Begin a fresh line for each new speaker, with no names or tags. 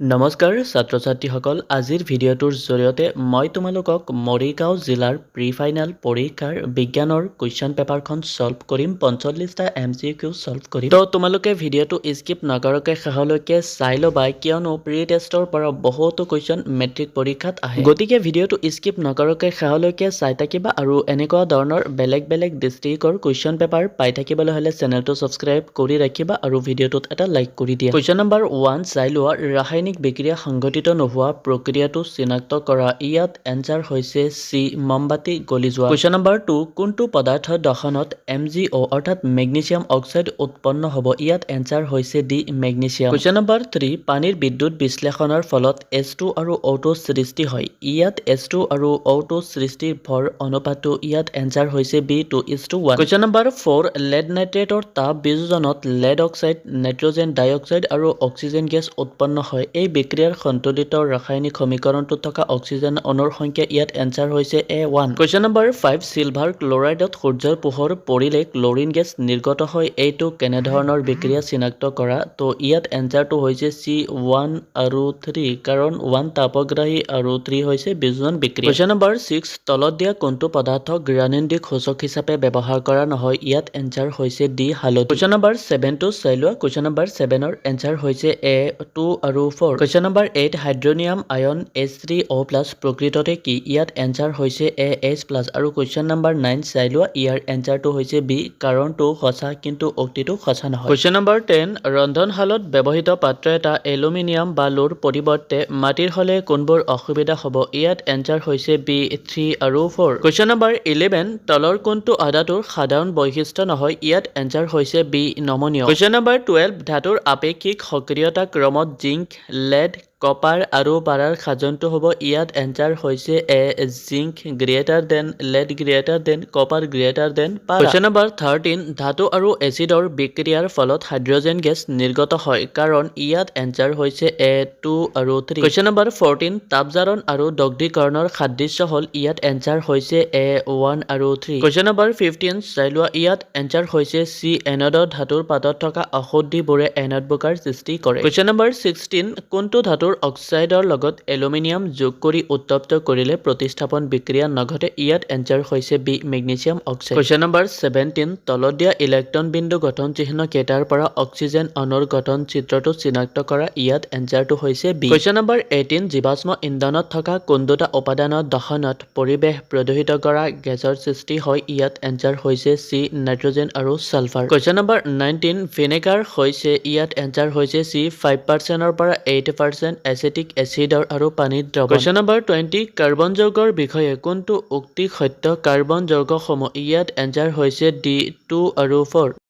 নমস্কাৰ ছাত্ৰ ছাত্ৰীসকল আজিৰ ভিডিঅ'টোৰ জৰিয়তে মই তোমালোকক মৰিগাঁও জিলাৰ প্ৰি ফাইনেল পৰীক্ষাৰ বিজ্ঞানৰ কুৱেশ্যন পেপাৰখন সলভ কৰিম 45টা MCQ সলভ কৰিম তো তোমালোকে ভিডিঅ'টো স্কিপ নকৰাকৈ শেষলৈকে চাই ল'বা কিয়নো প্ৰি টেষ্টৰ পৰা বহুতো কুৱেশ্যন মেট্ৰিক পৰীক্ষাত আহে গতিকে ভিডিঅ'টো স্কিপ নকৰাকৈ শেষলৈকে চাই থাকিবা আৰু এনেকুৱা ধৰণৰ বেলেগ ডিষ্ট্ৰিক্টৰ কুৱেশ্যন পেপাৰ পাই থাকিবলৈ হ'লে চেনেলটো সাবস্ক্ৰাইব কৰি ৰাখিবা আৰু ভিডিঅ'টোত এটা লাইক কৰি দিয়া কুৱেশ্যন নম্বৰ 1 চাই লোৱা ৰাসায়নিক বিক্ৰিয়া সংঘটিত নোহোৱা প্ৰক্ৰিয়াটো চিনাক্ত কৰা ইয়াত এনসাৰ হৈছে সি মমবাতি গলি যোৱা কুৱেশ্যন নম্বৰ 2 কোনটো পদাৰ্থ দহনত MgO অৰ্থাৎ মেগনেছিয়াম অক্সাইড উৎপন্ন হ'ব ইয়াত এনসাৰ হৈছে ডি মেগনেছিয়াম কুৱেশ্যন নম্বৰ 3 পানীৰ বিদ্যুৎ বিশ্লেষণৰ ফলত H2 আৰু O2 সৃষ্টি হয় ইয়াত H2 আৰু O2 সৃষ্টিৰ ভৰ অনুপাতটো ইয়াত এনসাৰ হৈছে বি 2:1 কুৱেশ্যন নম্বৰ 4 লেড নাইট্ৰেটৰ তাপ বিয়োজনত লেড অক্সাইড নাইট্ৰজেন ডাই অক্সাইড আৰু অক্সিজেন গেছ উৎপন্ন হয় এই বিক্ৰিয়াৰ সন্তুলিত ৰাসায়নিক সমীকৰণটোত থকা অক্সিজেন অণুৰ সংখ্যা ইয়াত এনসাৰ হৈছে A1 কুৱেশ্যন নম্বৰ 5 সিলভাৰ ক্লোৰাইডত সূৰ্যৰ পোহৰ পৰিলে ক্লোৰিন গেছ নিৰ্গত হয় এইটো কেনে ধৰণৰ বিক্ৰিয়া চিনাক্ত কৰা তো ইয়াত এনসাৰটো হৈছে C1 আৰু 3 কাৰণ 1 তাপগ্ৰাহী আৰু 3 হৈছে বিয়োজন বিক্ৰিয়া কুৱেশ্যন নম্বৰ 6 তলত দিয়া কোনটো পদাৰ্থ গ্ৰানুলিক সূচক হিচাপে ব্যৱহাৰ কৰা নহয় ইয়াত এনসাৰ হৈছে ডি হালধি কুৱেশ্যন নম্বৰ 7 টো চাই লোৱা কুৱেশ্যন নম্বৰ 7 ৰ এনসাৰ হৈছে A2 আৰু 4 কুৱেশ্যন নম্বৰ 8 হাইড্ৰনিয়াম আয়ন H3O+ প্ৰকৃততে কি ইয়াত এনসাৰ হৈছে AH+ আৰু কুৱেশ্যন নম্বৰ 9 চাই লোৱা ইয়াৰ এনসাৰটো হৈছে বি কাৰণটো সঁচা কিন্তু উক্তিটো সঁচা নহয় কুৱেশ্যন নম্বৰ 10 ৰন্ধনশালত ব্যৱহৃত পাত্ৰ এটা এলুমিনিয়াম বা লোৰ পৰিৱৰ্তে মাটিৰ হলে কোনবোৰ অসুবিধা হ'ব ইয়াত এনসাৰ হৈছে বি 3 আৰু 4 কুৱেশ্যন নম্বৰ 11 তলৰ কোনটো আধাতুৰ সাধাৰণ বৈশিষ্ট্য নহয় ইয়াত এনসাৰ হৈছে বি নমনীয় কুৱেশ্যন নম্বৰ 12 ধাতুৰ আপেক্ষিক সক্ৰিয়তা ক্ৰমত জিংক lead কপাৰ আৰু পাৰাৰ সাজনটো হ'ব ইয়াত এনসাৰ হৈছে A zinc greater than lead greater than copper greater than পাৰা কুৱেশ্যন নম্বৰ 13 ধাতু আৰু এচিডৰ বিক্ৰিয়াৰ ফলত হাইড্ৰজেন গেছ নিৰ্গত হয় কাৰণ ইয়াত এনসাৰ হৈছে A2 আৰু 3 কুৱেশ্যন নম্বৰ 14 তাপজাৰণ আৰু দগ্ধীকৰণৰ সাদৃশ্য হ'ল ইয়াত এনসাৰ হৈছে A1 আৰু 3 কুৱেশ্যন নম্বৰ 15 চাই লোৱা ইয়াত এনসাৰ হৈছে চি এনডৰ ধাতুৰ পাতত থকা অশুদ্ধিবোৰে এনড বোকাৰ সৃষ্টি কৰে কুৱেশ্যন নম্বৰ 16 কোনটো ধাতুৰ অক্সাইডৰ লগত এলুমিনিয়াম যোগ কৰি উত্তপ্ত কৰিলে প্ৰতিস্থাপন বিক্ৰিয়া নঘটে ইয়াত এনসাৰ হৈছে B magnesium oxide question number 17 তলত দিয়া ইলেক্ট্ৰন বিন্দু গঠন চিহ্ন কেইটাৰ পৰা অক্সিজেন অণুৰ গঠন চিত্ৰটো চিনাক্ত কৰা ইয়াত এনসাৰটো হৈছে বি কুৱেশ্যন নম্বৰ 18 জীৱাশ্ম ইন্ধনত থকা কোন দুটা উপাদানৰ দহনত পৰিৱেশ প্ৰদূষিত কৰা গেছৰ সৃষ্টি হয় ইয়াত এনসাৰ হৈছে চি নাইট্ৰজেন আৰু সালফাৰ কুৱেশ্যন নম্বৰ 19 ভিনেগাৰ হৈছে ইয়াত এনসাৰ হৈছে চি 5% ৰ পৰা 8% এচিটিক এচিডৰ আৰু পানীৰ দ্ৰৱণ কুৱেশ্যন নম্বৰ 20 কাৰ্বন যৌগৰ বিষয়ে কোনটো উক্তি সত্য কাৰ্বন যৌগসমূহ ইয়াত এনসাৰ হৈছে ডি 2 আৰু 4